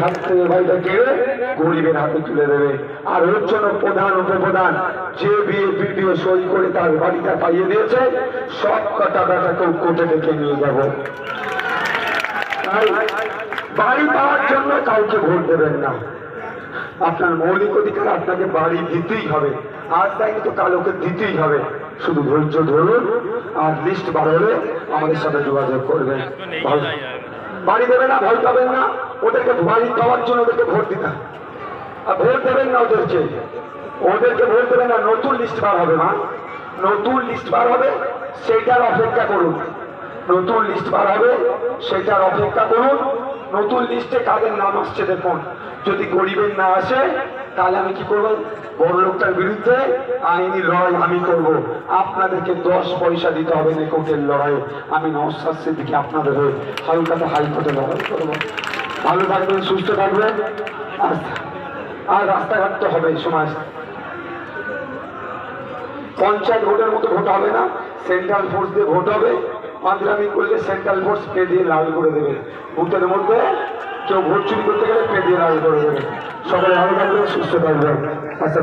হাত থেকে ভাইটা কেড়ে গরিবের হাতে তুলে দেবে। আর ওর জন্য প্রধান উপপ্রধান যে বিয়ে সই করে তার বাড়িটা পাইয়ে দিয়েছে, সব কটা টাকাকেও কোর্টে ডেকে নিয়ে যাব। তাই বাড়ি পাওয়ার জন্য কাউকে ভোট দেবেন না। আপনার মৌলিক অধিকার, আপনাকে বাড়ি দিতেই হবে। আজ দেয়নি তো কাল ওকে দিতেই হবে। শুধু ধৈর্য ধরুন, আর লিস্ট বার হলে আমাদের সাথে যোগাযোগ করবেন। বাড়ি দেবে না, ভয় পাবেন না। ওদেরকে বাড়ি পাওয়ার জন্য ওদেরকে ভোট দিতে, আর ভোট দেবেন না ওদেরকে ভোট দেবেন না। নতুন লিস্ট বার হবে, মা, নতুন লিস্ট বার হবে, সেইটার অপেক্ষা করুন। নতুন লিস্ট বার হবে, সেটার অপেক্ষা করুন। নতুন লিস্টে কাদের নাম আসছে দেখুন। যদি গরিবের না আসে, তাহলে আমি কি করবো? বড় লোকটার বিরুদ্ধে আইনি লড়াই আমি করব। আপনাদেরকে 10 পয়সা দিতে হবে না কোর্টের লড়াইয়ে। আমি নওশাদ সিদ্দিকী আপনাদের হয়ে হালকাতে হাইকোর্টে লড়াই করবো। ভালো থাকবেন, সুস্থ থাকবেন। আর রাস্তাঘাট তো হবে সমাজ। পঞ্চায়েত ভোটের মতো ভোট হবে না, সেন্ট্রাল ফোর্স দিয়ে ভোট হবে। পাঁচরামি করলে সেন্ট্রাল ফোর্স পে দিয়ে লাল করে দেবে। ভোটের মধ্যে কেউ ভোট চুরি করতে গেলে পে দিয়ে লাল করে দেবে। সবাই ভালো থাকবেন, সুস্থ থাকবেন। আচ্ছা।